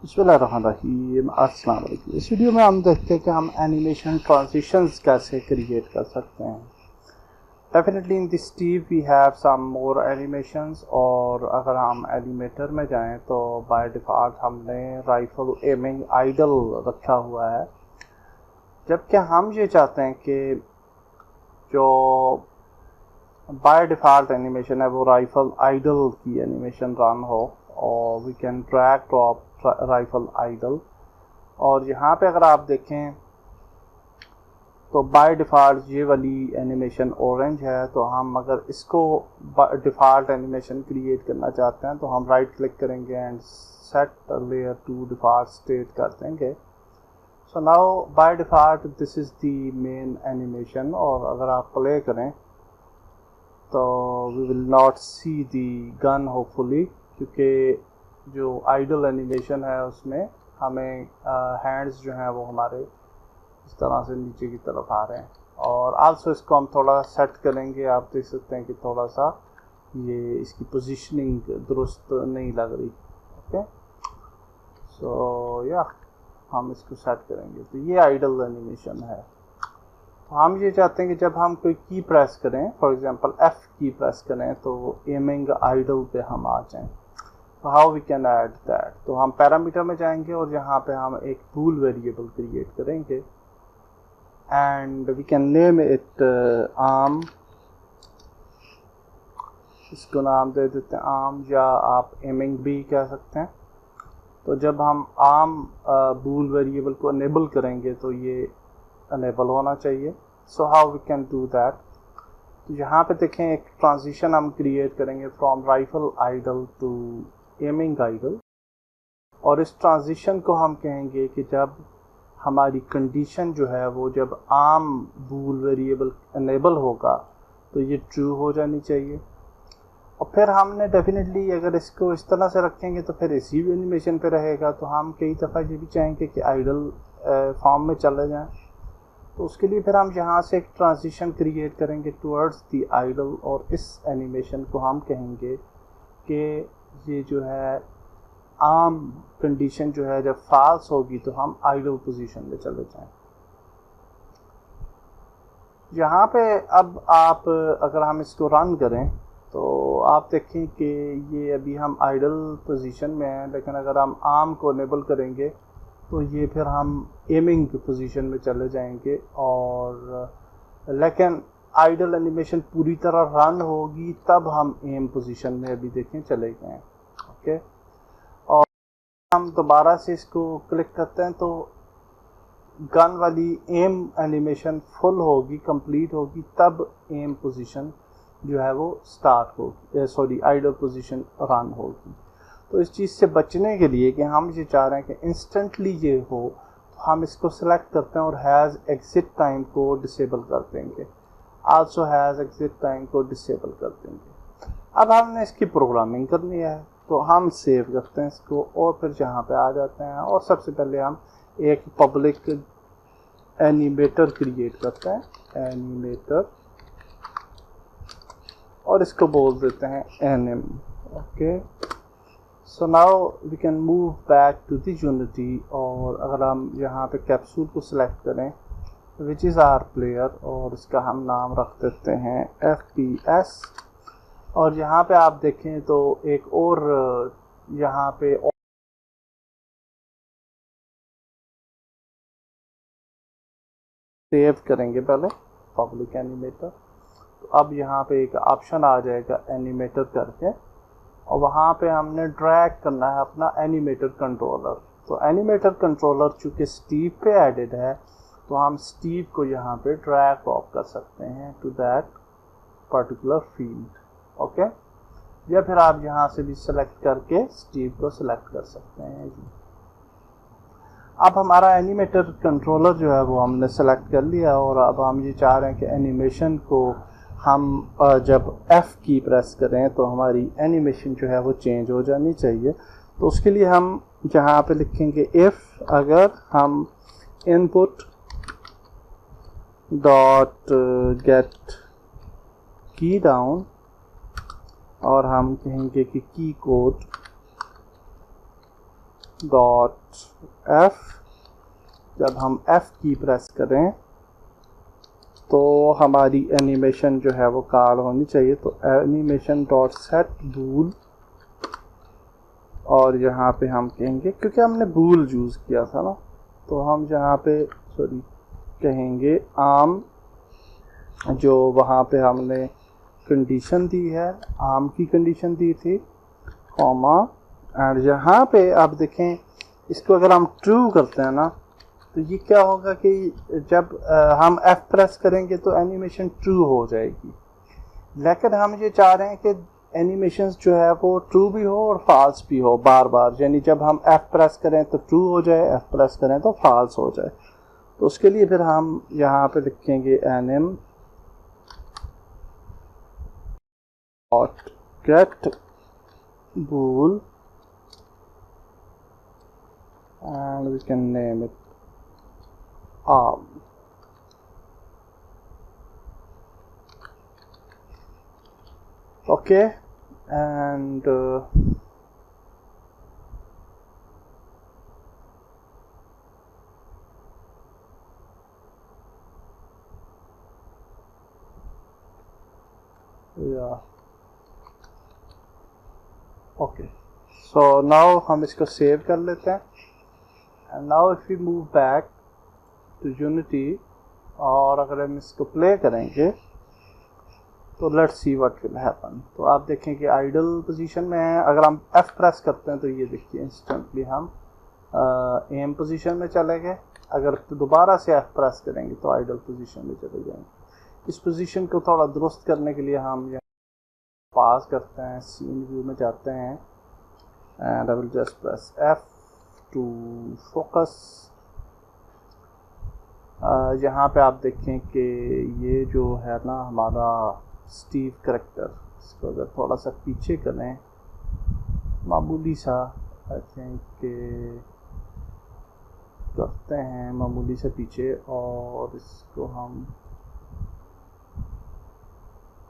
बिस्मिल्लाहिर्रहमानिर्रहीम। अस्सलाम वालेकुम। इस वीडियो में हम देखते हैं कि हम एनिमेशन ट्रांजिशंस कैसे क्रिएट कर सकते हैं। Definitely in this Steve we have some more animations, और अगर हम एनिमेटर में जाएं तो बाय डिफ़ॉल्ट हमने राइफल एमिंग आइडल रखा हुआ है, जबकि हम ये चाहते हैं कि जो बाय डिफ़ॉल्ट एनिमेशन है वो राइफल आइडल की एनिमेशन रन हो, और we can drag drop rifle idle. और यहाँ पे अगर आप देखें तो बाय डिफ़ॉल्ट ये वाली एनिमेशन ऑरेंज है, तो हम अगर इसको डिफ़ॉल्ट एनिमेशन क्रिएट करना चाहते हैं तो हम राइट क्लिक करेंगे and set layer to default state कर देंगे। So now by default this is the main animation, और अगर आप प्ले करें तो we will not see the gun hopefully, क्योंकि जो आइडल एनिमेशन है उसमें हमें हैंड्स जो हैं वो हमारे इस तरह से नीचे की तरफ आ रहे हैं। और आल्सो इसको हम थोड़ा सेट करेंगे, आप देख सकते हैं कि थोड़ा सा ये इसकी पोजीशनिंग दुरुस्त नहीं लग रही। ओके, सो या हम इसको सेट करेंगे। तो ये आइडल एनिमेशन है। हम ये चाहते हैं कि जब हम कोई की प्रेस करें, for example F key press करें, तो एमिंग आइडल पे हम आ जाएं। तो how we can add that? तो हम पैरामीटर में जाएंगे और यहाँ पे हम एक बूल वेरिएबल क्रिएट करेंगे and we can name it arm. इसको नाम दे देते हैं आर्म, या आप एमिंग भी कह सकते हैं। तो जब हम आर्म बूल वेरिएबल को अनेबल करेंगे तो ये अनेबल होना चाहिए। So how we can do that? तो यहाँ पे देखें एक ट्रांजिशन हम क्रिएट करेंगे from rifle idle to aiming idle, और इस ट्रांजिशन को हम कहेंगे कि जब हमारी कंडीशन जो है वो जब आर्म बूल वेरिएबल अनेबल होगा तो ये ट्रू हो जानी चाहिए। और फिर हमने डेफिनेटली अगर इसको इस तरह से रखेंगे तो फिर इसी एनिमेशन पे रहेगा। तो हम कई दफ़ा ये भी चाहेंगे कि आइडल फॉर्म में चले जाएं, तो उसके लिए फिर हम यहाँ से एक ट्रांजिशन क्रिएट करेंगे टुवर्ड्स द आइडल, और इस एनिमेशन को हम कहेंगे कि ये जो है आर्म कंडीशन जो है जब फॉल्स होगी तो हम आइडल पोजीशन में चले जाएं। यहाँ पे अब आप अगर हम इसको रन करें तो आप देखें कि ये अभी हम आइडल पोजीशन में हैं, लेकिन अगर हम आर्म को अनेबल करेंगे तो ये फिर हम एमिंग पोजीशन में चले जाएंगे। और लेकिन आइडल एनिमेशन पूरी तरह रन होगी तब हम एम पोजीशन में अभी देखें चले गए। ओके, और हम दोबारा से इसको क्लिक करते हैं तो गन वाली एम एनिमेशन फुल होगी, कंप्लीट होगी, तब एम पोजीशन जो है वो स्टार्ट होगी, सॉरी आइडल पोजीशन रन होगी। तो इस चीज़ से बचने के लिए कि हम ये चाह रहे हैं कि इंस्टेंटली ये हो, तो हम इसको सेलेक्ट करते हैं और हैज़ एग्जिट टाइम को डिसेबल कर देंगे। आल्सो हैज़ एग्जिट टाइम को डिसेबल कर देंगे। अब हमने इसकी प्रोग्रामिंग करनी है, तो हम सेव करते हैं इसको और फिर यहाँ पे आ जाते हैं, और सबसे पहले हम एक पब्लिक एनिमेटर क्रिएट करते हैं, एनिमेटर, और इसको बोल देते हैं anim. Okay, so now we can move back to the Unity, और अगर हम यहाँ पे कैप्सूल को सिलेक्ट करें विच इज़ आवर प्लेयर, और इसका हम नाम रख देते हैं FPS। और यहाँ पे आप देखें तो एक और यहाँ पे सेव करेंगे पहले पब्लिक एनिमेटर। तो अब यहाँ पे एक ऑप्शन आ जाएगा एनिमेटर करके, और वहाँ पे हमने ड्रैग करना है अपना एनिमेटर कंट्रोलर। तो एनिमेटर कंट्रोलर चूँकि स्टीव पे एडेड है तो हम स्टीव को यहाँ पे ड्रैग ड्रॉप कर सकते हैं to that particular field. Okay, या फिर आप यहाँ से भी सिलेक्ट करके स्टीव को सिलेक्ट कर सकते हैं जी। अब हमारा एनिमेटर कंट्रोलर जो है वो हमने सेलेक्ट कर लिया, और अब हम ये चाह रहे हैं कि एनिमेशन को हम जब F की प्रेस करें तो हमारी एनिमेशन जो है वो चेंज हो जानी चाहिए। तो उसके लिए हम यहाँ पे लिखेंगे इफ़ अगर हम इनपुट डॉट गेट की डाउन, और हम कहेंगे कि की कोड डॉट एफ, जब हम एफ की प्रेस करें तो हमारी एनिमेशन जो है वो कॉल होनी चाहिए। तो एनिमेशन डॉट सेट बूल, और यहाँ पे हम कहेंगे, क्योंकि हमने बूल यूज़ किया था ना, तो हम यहाँ पे कहेंगे आम, जो वहाँ पे हमने कंडीशन दी है, आम की कंडीशन दी थी, कॉमा, एंड यहाँ पे आप देखें इसको अगर हम ट्रू करते हैं ना, तो ये क्या होगा कि जब हम F प्रेस करेंगे तो एनिमेशन ट्रू हो जाएगी। लेकिन हम ये चाह रहे हैं कि एनिमेशन जो है वो ट्रू भी हो और फॉल्स भी हो बार बार, यानी जब हम F प्रेस करें तो ट्रू हो जाए, F प्रेस करें तो फॉल्स हो जाए। तो उसके लिए फिर हम यहाँ पे लिखेंगे anim dot get bool and we can name it arm. Okay, and yeah, okay, so now हम इसको सेव कर लेते हैं। And now if we move back to Unity, और अगर हम इसको प्ले करेंगे तो let's see what will happen. तो आप देखें कि आइडल पोजीशन में है। अगर हम F प्रेस करते हैं तो ये देखिए इंस्टेंटली हम एम पोजीशन में चले गए। अगर तो दोबारा से F प्रेस करेंगे तो आइडल पोजीशन में चले जाएंगे। इस पोजीशन को थोड़ा दुरुस्त करने के लिए हम यहाँ पास करते हैं, सीन व्यू में जाते हैं, and I will just press F to focus. यहाँ पे आप देखें कि ये जो है ना हमारा स्टीव करैक्टर, इसको अगर थोड़ा सा पीछे करें मामूली सा, आई थिंक करते हैं मामूली से पीछे, और इसको हम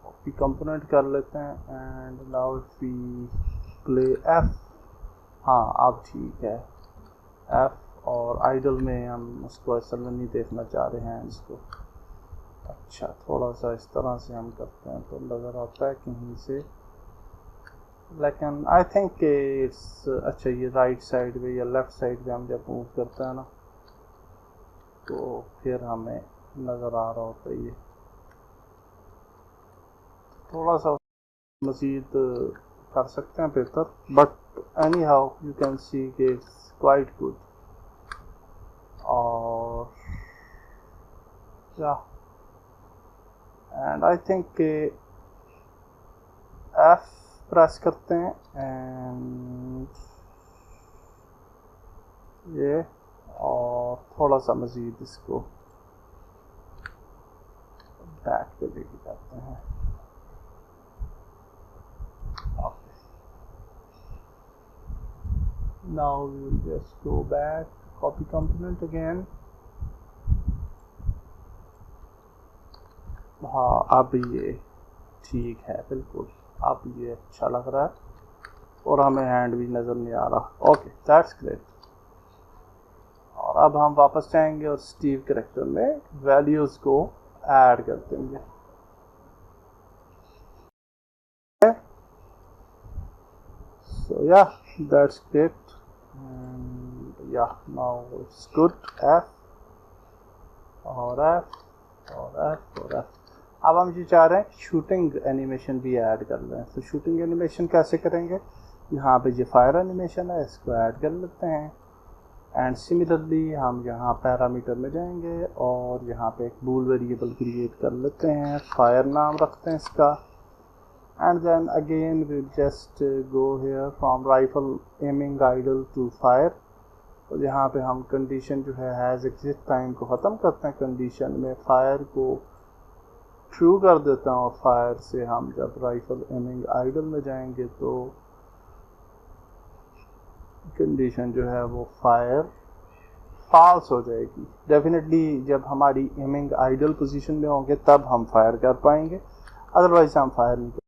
कॉपी कंपोनेंट कर लेते हैं। And now if we play F, हाँ अब ठीक है F, और आइडल में हम उसको ऐसा नहीं देखना चाह रहे हैं इसको। अच्छा, थोड़ा सा इस तरह से हम करते हैं तो नज़र आता है कहीं से, लेकिन आई थिंक इट्स अच्छा, ये राइट साइड पे या लेफ़्ट साइड पे हम जब मूव करते हैं ना तो फिर हमें नज़र आ रहा होता है। ये थोड़ा सा मज़ीद कर सकते हैं बेहतर, but any how you can see कि इट्स क्वाइट गुड। और या and I think F press करते हैं एंड ये, और थोड़ा सा मज़ीद इसको बैक पे लेके जाते हैं। Now we will just go back, copy component again. हाँ, अब ये ठीक है बिल्कुल, अब ये अच्छा लग रहा है और हमें हैंड भी नज़र नहीं आ रहा। Okay, that's great. और अब हम वापस जाएंगे और स्टीव करैक्टर में वैल्यूज़ को ऐड कर देंगे। So yeah, that's great. And yeah, now it's good. F और F और F और F। अब हम ये चाह रहे हैं शूटिंग एनिमेशन भी ऐड कर लें। तो शूटिंग एनिमेशन कैसे करेंगे? यहाँ पे जो फायर एनिमेशन है इसको ऐड कर लेते हैं। एंड सिमिलरली हम यहाँ पैरामीटर में जाएंगे और यहाँ पे एक बूल वेरिएबल क्रिएट कर लेते हैं, फायर नाम रखते हैं इसका। And then again we'll just go here from rifle aiming idle to fire। तो यहाँ पे हम कंडीशन जो है हैज़ एग्जिट टाइम को ख़त्म करते हैं, कंडीशन में फायर को ट्रू कर देते हैं, और फायर से हम जब राइफल एमिंग आइडल में जाएंगे तो कंडीशन जो है वो फायर फॉल्स हो जाएगी। डेफिनेटली जब हमारी एमिंग आइडल पोजीशन में होंगे तब हम फायर कर पाएंगे, अदरवाइज हम फायर नहीं।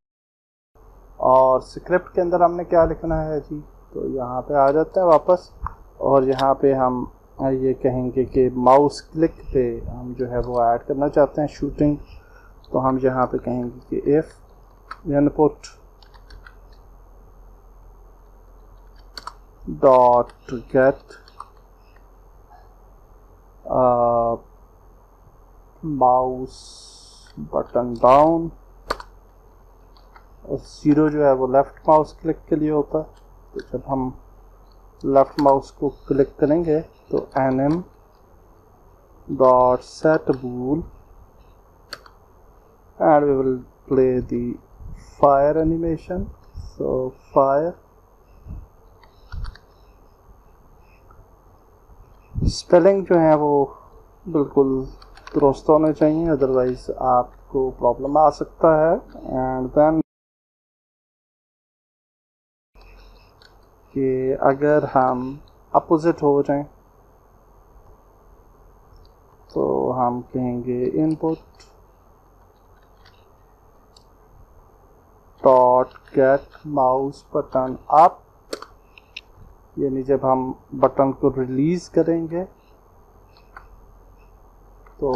और स्क्रिप्ट के अंदर हमने क्या लिखना है जी, तो यहाँ पे आ जाते हैं वापस। और यहाँ पे हम ये कहेंगे कि माउस क्लिक पे हम जो है वो ऐड करना चाहते हैं शूटिंग, तो हम यहाँ पे कहेंगे कि if input dot gate mouse button down, और 0 जो है वो लेफ़्ट माउस क्लिक के लिए होता है। तो जब हम लेफ़्ट माउस को क्लिक करेंगे तो nm dot set bool and we will play the fire animation. So fire, spelling जो है वो बिल्कुल दुरुस्त होने चाहिए, अदरवाइज आपको प्रॉब्लम आ सकता है। एंड देन कि अगर हम अपोजिट हो जाएं तो हम कहेंगे input dot gate mouse button up, यानी जब हम बटन को रिलीज करेंगे तो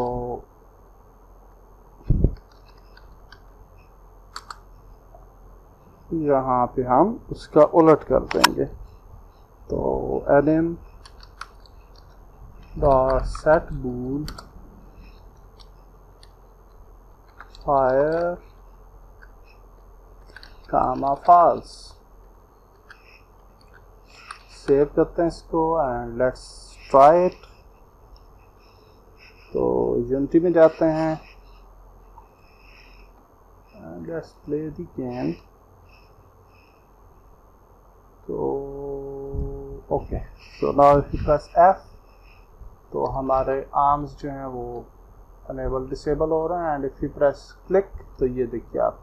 यहाँ पे हम उसका उलट कर देंगे। तो nm dot set bool fire comma false, save करते हैं इसको एंड लेट्स ट्राई इट। तो यूनिटी में जाते हैं and let's play the game. तो okay, so now if you press F तो हमारे आर्म्स जो हैं वो अनेबल डिसेबल हो रहे हैं, and if you press click तो ये देखिए आप,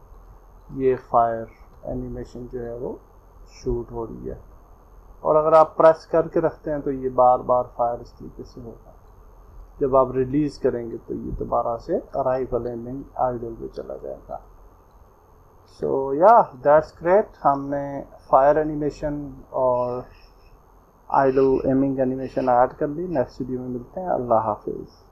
ये फायर एनिमेशन जो है वो शूट हो रही है। और अगर आप प्रेस करके रखते हैं तो ये बार बार फायर इस तरीके से होगा। जब आप रिलीज़ करेंगे तो ये दोबारा से अराइवल एमिंग आइडल में चला जाएगा। सो या दैट्स ग्रेट, हमने फायर एनिमेशन और आइडल एमिंग एनिमेशन ऐड कर ली। नेक्स्ट वीडियो में मिलते हैं। अल्लाह हाफिज़।